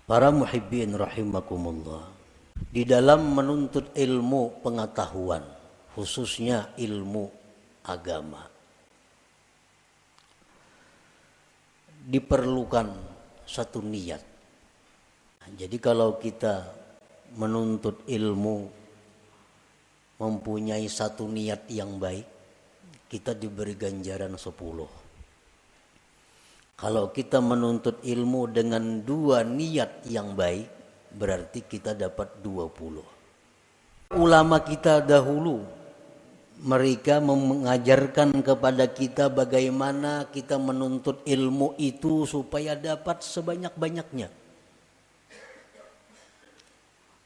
Para muhibbin rahimakumullah, di dalam menuntut ilmu pengetahuan, khususnya ilmu agama, diperlukan satu niat. Jadi kalau kita menuntut ilmu mempunyai satu niat yang baik, kita diberi ganjaran 10. Kalau kita menuntut ilmu dengan 2 niat yang baik, berarti kita dapat 20. Ulama kita dahulu, mereka mengajarkan kepada kita bagaimana kita menuntut ilmu itu supaya dapat sebanyak-banyaknya.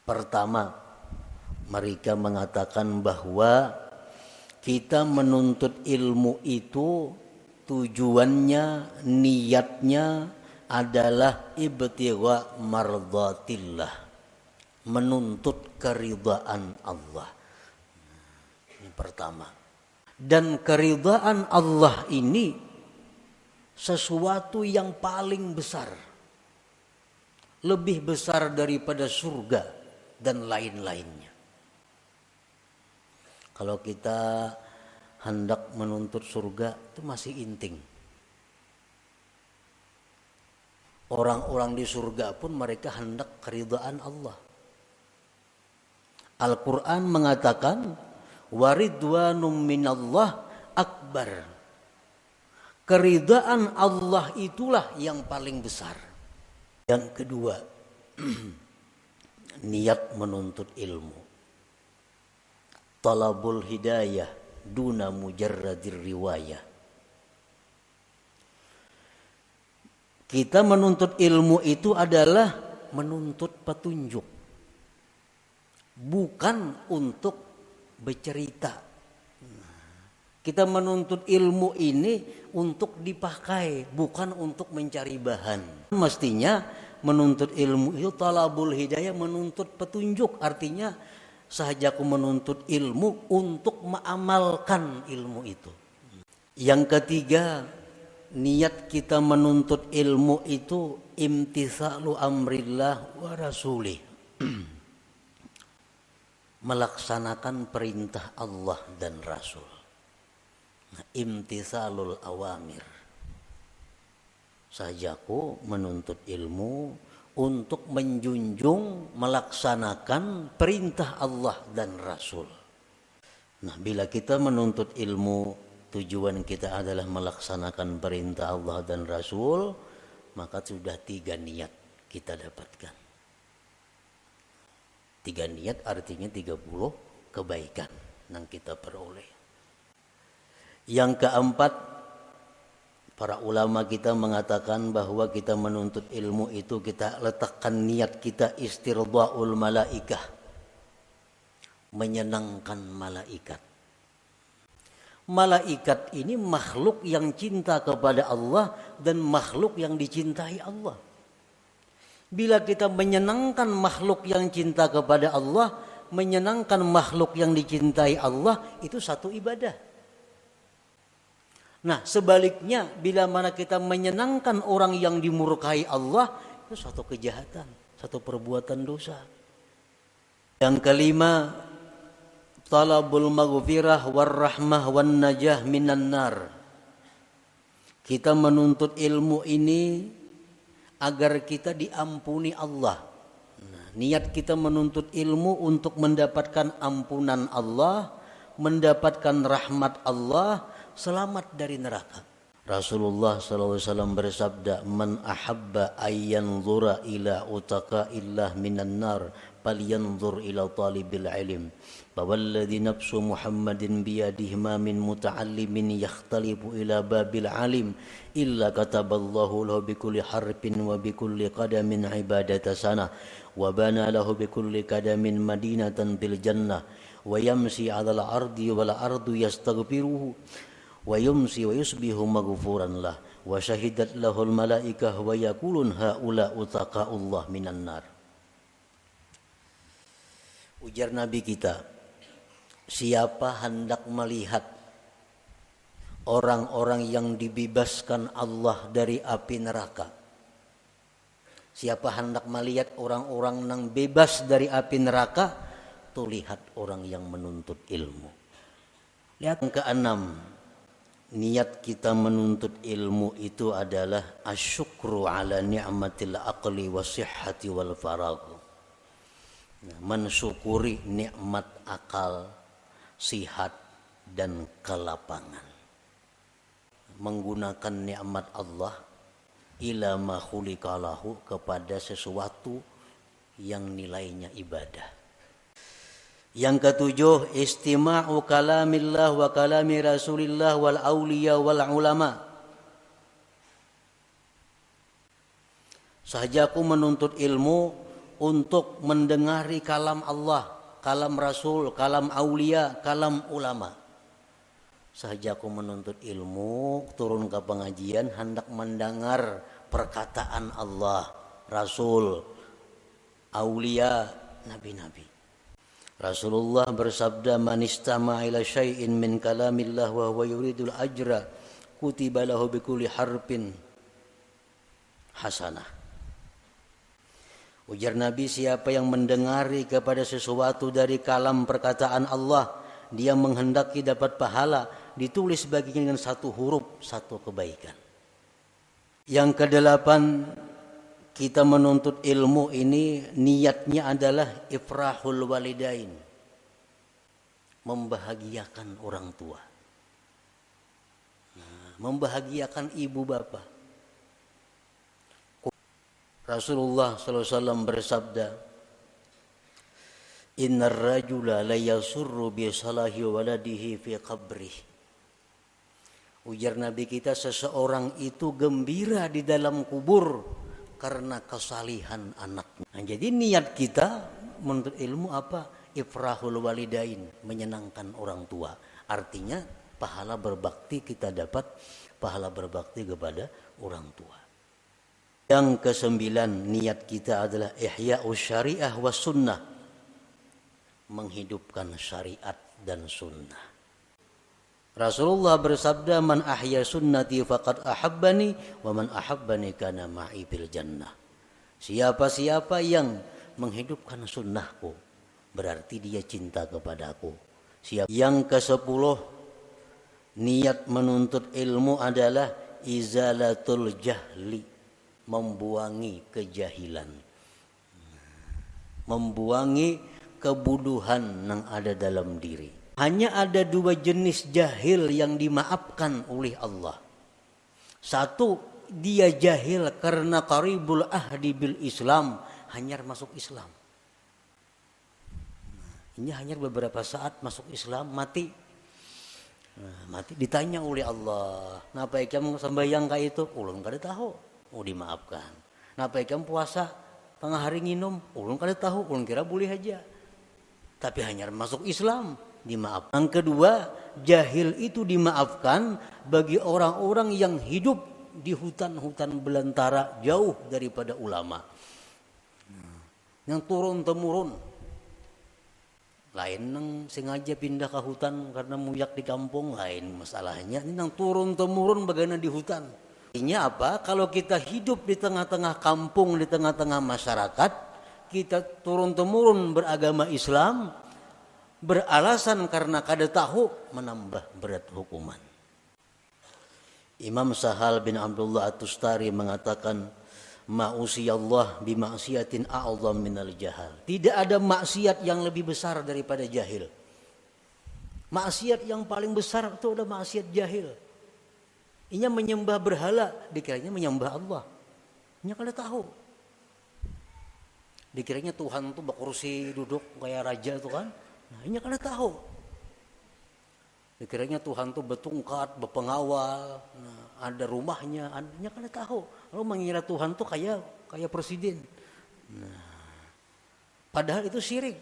Pertama, mereka mengatakan bahwa kita menuntut ilmu itu tujuannya, niatnya adalah ibtigha mardatillah, menuntut keridhaan Allah. Ini pertama. Dan keridhaan Allah ini sesuatu yang paling besar, lebih besar daripada surga dan lain-lainnya. Kalau kita hendak menuntut surga itu masih inting. Orang-orang di surga pun mereka hendak keridhaan Allah. Al-Quran mengatakan waridwanum minallah akbar. Keridhaan Allah itulah yang paling besar. Yang kedua, niat menuntut ilmu. Talabul hidayah duna mujarradir riwayah. Kita menuntut ilmu itu adalah menuntut petunjuk, bukan untuk bercerita. Kita menuntut ilmu ini untuk dipakai, bukan untuk mencari bahan. Mestinya menuntut ilmu itu talabul hidayah, menuntut petunjuk. Artinya sahajaku menuntut ilmu untuk mengamalkan ilmu itu. Yang ketiga, niat kita menuntut ilmu itu imtitsalu amrillah wa rasulih. Melaksanakan perintah Allah dan Rasul. Imtitsalul awamir. Sahajaku menuntut ilmu untuk menjunjung, melaksanakan perintah Allah dan Rasul. Nah, bila kita menuntut ilmu, tujuan kita adalah melaksanakan perintah Allah dan Rasul, maka sudah 3 niat kita dapatkan. 3 niat artinya 30 kebaikan yang kita peroleh. Yang keempat, para ulama kita mengatakan bahwa kita menuntut ilmu itu kita letakkan niat kita istirdaul malaikah, menyenangkan malaikat. Malaikat ini makhluk yang cinta kepada Allah dan makhluk yang dicintai Allah. Bila kita menyenangkan makhluk yang cinta kepada Allah, menyenangkan makhluk yang dicintai Allah, itu satu ibadah. Nah, sebaliknya bila mana kita menyenangkan orang yang dimurkai Allah, itu satu kejahatan, satu perbuatan dosa. Yang kelima, talabul maghfirah warahmah wan najah minan nar. Kita menuntut ilmu ini agar kita diampuni Allah. Nah, niat kita menuntut ilmu untuk mendapatkan ampunan Allah, mendapatkan rahmat Allah, selamat dari neraka. Rasulullah SAW bersabda, man ahabba ayyanzura ila utaqaillah minan nar falyanzur ila talibil ilm. Fawalladhi nafsu Muhammadin biyadihi ma min muta'allimin yakhtalifu ila babil alim illa kataballahu lahu bikulli harfin wa bikulli qadamin ibadata sana wa bana lahu bikulli qadamin madinatan bil jannah wa yamsi 'alal ardi wal ardu yastaghfiruhu wa yumsi wa yusbihu maghfuran lah wa syahidat lahul malaikah wa yaqulun haula utaqaullah minan nar. Ujar Nabi kita, siapa hendak melihat orang-orang yang dibebaskan Allah dari api neraka, Siapa hendak melihat orang-orang yang bebas dari api neraka, tuh lihat orang yang menuntut ilmu. Lihat yang keenam, niat kita menuntut ilmu itu adalah asyukru ala ni'matil aqli wasihhati wal faragh. Mensyukuri nikmat akal, sihat dan kelapangan. Menggunakan nikmat Allah ila ma khuliqalahu kepada sesuatu yang nilainya ibadah. Yang ketujuh, istima'u kalamillah wa kalami rasulillah wal auliya wal ulama. Sahajaku menuntut ilmu untuk mendengari kalam Allah, kalam Rasul, kalam aulia, kalam ulama. Sahajaku menuntut ilmu, turun ke pengajian, hendak mendengar perkataan Allah, Rasul, aulia, nabi-nabi. Rasulullah bersabda, man istama'a ila syai'in min kalamillah wa huwa yuridul ajra, kutiba lahu bikulli harfin hasanah. Ujar Nabi, siapa yang mendengari kepada sesuatu dari kalam perkataan Allah, dia menghendaki dapat pahala, ditulis baginya dengan satu huruf, satu kebaikan. Yang kedelapan, kita menuntut ilmu ini niatnya adalah ifrahul walidain, membahagiakan orang tua, membahagiakan ibu bapa. Rasulullah SAW bersabda, innar rajula la yasurru bi salahi waladihi fi qabrih. Ujar Nabi kita, seseorang itu gembira di dalam kubur karena kesalihan anaknya. Nah, jadi niat kita menuntut ilmu apa? Ifrahul walidain, menyenangkan orang tua. Artinya pahala berbakti kita dapat, pahala berbakti kepada orang tua. Yang kesembilan, niat kita adalah ihya'us syariah was sunnah, menghidupkan syariat dan sunnah. Rasulullah bersabda, man ahya sunnati faqad ahabbani wa man ahabbani kana ma'i fil jannah. Siapa-siapa yang menghidupkan sunnahku, berarti dia cinta kepadaku. Yang ke-10, niat menuntut ilmu adalah izalatul jahli, membuangi kejahilan, membuangi kebuduhan yang ada dalam diri. Hanya ada dua jenis jahil yang dimaafkan oleh Allah. Satu, dia jahil karena qaribul ahdi bil Islam, hanya masuk Islam. Ini hanya beberapa saat masuk Islam, mati. Mati ditanya oleh Allah, "Napa kamu sembahyang kayak itu?" Ulun kada tahu. Oh, dimaafkan. "Napa kamu puasa tengah hari nginum?" Ulun kada tahu, ulun kira boleh aja. Tapi hanya masuk Islam, dimaafkan. Yang kedua, jahil itu dimaafkan bagi orang-orang yang hidup di hutan-hutan belantara jauh daripada ulama. Yang turun-temurun. Lain yang sengaja pindah ke hutan karena muyak di kampung, lain masalahnya. Ini yang turun-temurun bagaimana di hutan. Artinya apa? Kalau kita hidup di tengah-tengah kampung, di tengah-tengah masyarakat, kita turun-temurun beragama Islam, beralasan karena kada tahu, menambah berat hukuman. Imam Sahal bin Abdullah At-Tustari mengatakan, ma'usiyallah bima'siyatin a'zam minal jahal. Tidak ada maksiat yang lebih besar daripada jahil. Maksiat yang paling besar itu adalah maksiat jahil. Inya menyembah berhala, dikiranya menyembah Allah. Inya kada tahu. Dikiranya Tuhan itu berkursi duduk kayak raja itu kan. Nah, inya kada tahu. Dikiranya Tuhan itu bertungkat, berpengawal, nah, ada rumahnya, inya kada tahu. Lalu mengira Tuhan itu kayak presiden. Nah, padahal itu syirik.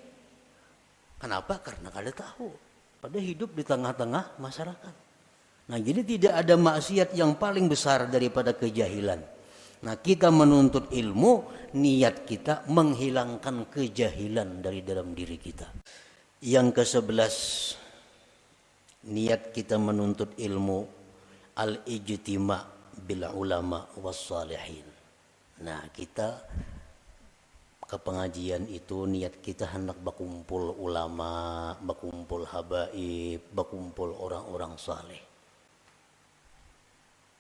Kenapa? Karena kada tahu. Padahal hidup di tengah-tengah masyarakat. Nah, jadi tidak ada maksiat yang paling besar daripada kejahilan. Nah, kita menuntut ilmu, niat kita menghilangkan kejahilan dari dalam diri kita. Yang ke-11, niat kita menuntut ilmu al-ijtima' bil ulama was salihin. Nah, kita ke pengajian itu niat kita hendak berkumpul ulama, berkumpul habaib, berkumpul orang-orang saleh.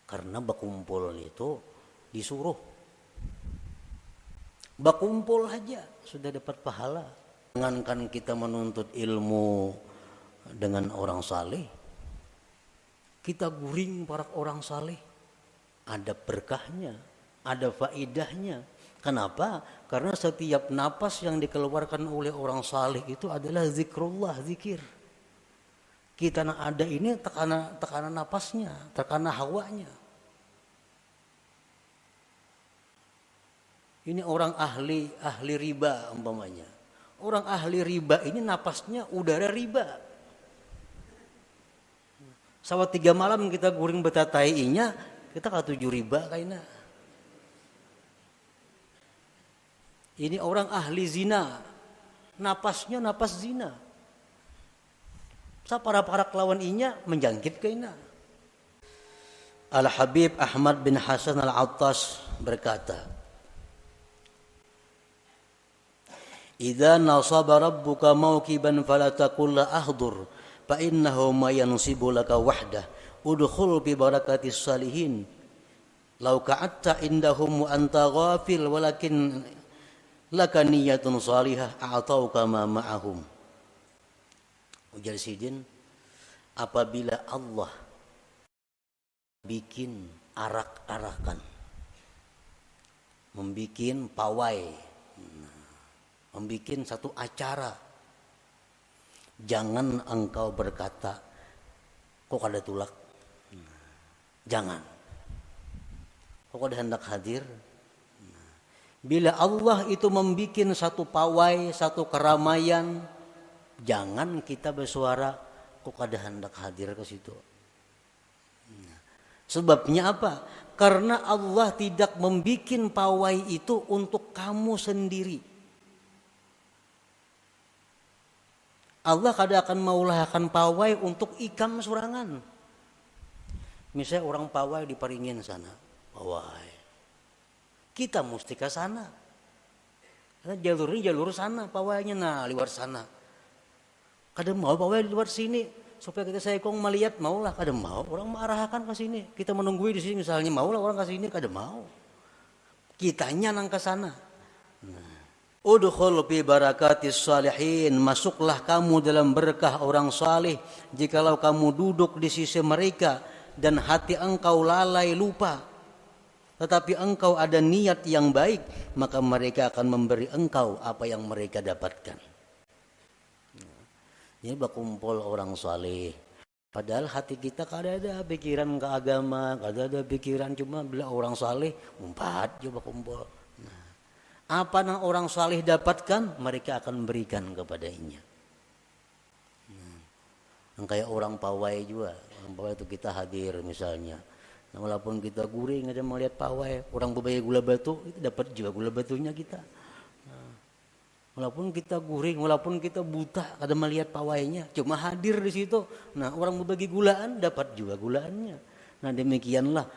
Karena berkumpul itu disuruh. Berkumpul aja sudah dapat pahala. Jangankan kita menuntut ilmu dengan orang saleh, kita guring para orang saleh, ada berkahnya, ada faedahnya. Kenapa? Karena setiap napas yang dikeluarkan oleh orang saleh itu adalah zikrullah, zikir. Kita ada ini tekanan napasnya, tekanan hawanya. Ini orang ahli riba umpamanya. Orang ahli riba ini napasnya udara riba. Sawat 3 malam kita guring betatainya, kita katuju riba kayaknya. Ini orang ahli zina, napasnya napas zina. Sa para kelawan inya menjangkit kayaknya. Al-Habib Ahmad bin Hasan Al-Attas berkata, "Idza nasaba rabbuka mawqiban fala taqul la ahdur, fa innahu ma yansibu laka wahdah, udkhul bi barakatis salihin. Law ka'atta indahum wa anta ghafil walakin laka niyatun salihah a'tauka ma ma'ahum." Ujar Sidin, apabila Allah bikin arak-arakan, membikin pawai, membikin satu acara, jangan engkau berkata, kok ada tulak? Jangan. Kok ada hendak hadir? Bila Allah itu membikin satu pawai, satu keramaian, jangan kita bersuara, kok ada hendak hadir ke situ. Sebabnya apa? Karena Allah tidak membikin pawai itu untuk kamu sendiri. Allah kadang akan maulahkan pawai untuk ikam surangan. Misalnya orang pawai diparingin sana, pawai. Kita mesti ke sana. Karena jalurnya jalur sana, pawainya nah luar sana. Kadang mau pawai di luar sini supaya kita sayang melihat, maulah kadang mau orang mengarahkan ke sini. Kita menunggui di sini misalnya, maulah orang ke sini kadang mau. Kitanya nang ke sana. Udkhul fi barakatis salihin, masuklah kamu dalam berkah orang saleh jikalau kamu duduk di sisi mereka dan hati engkau lalai lupa. Tetapi engkau ada niat yang baik, maka mereka akan memberi engkau apa yang mereka dapatkan. Ini berkumpul orang saleh. Padahal hati kita kadang ada pikiran ke agama, kadang ada pikiran cuma bila orang saleh, umpat coba kumpul. Apa yang orang saleh dapatkan, mereka akan berikan kepadanya. Kayak orang pawai juga, orang pawai itu kita hadir misalnya. Nah, walaupun kita guring ada melihat pawai, orang berbagi gula batu itu dapat juga gula batunya kita. Nah, walaupun kita guring, walaupun kita buta ada melihat pawainya, cuma hadir di situ. Nah, orang berbagi gulaan dapat juga gulaannya. Nah, demikianlah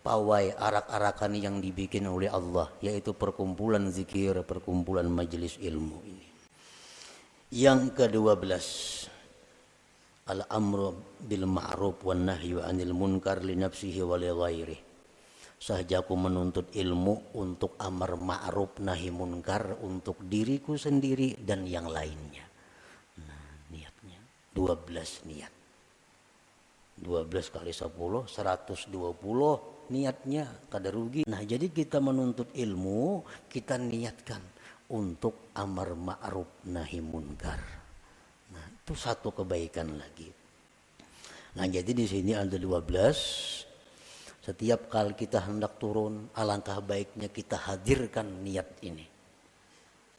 pawai arak-arakan yang dibikin oleh Allah, yaitu perkumpulan zikir, perkumpulan majelis ilmu ini. Yang ke-12, al-amru bil ma'ruf wan nahyu 'anil munkar li nafsihi wa li ghairihi. Sahajaku menuntut ilmu untuk amar ma'ruf nahi munkar untuk diriku sendiri dan yang lainnya. Nah, niatnya 12 niat. 12 kali 10 120 niatnya kada rugi. Nah, jadi kita menuntut ilmu, kita niatkan untuk amar ma'ruf nahi munkar. Nah, itu satu kebaikan lagi. Nah, jadi di sini ada 12. Setiap kali kita hendak turun, alangkah baiknya kita hadirkan niat ini.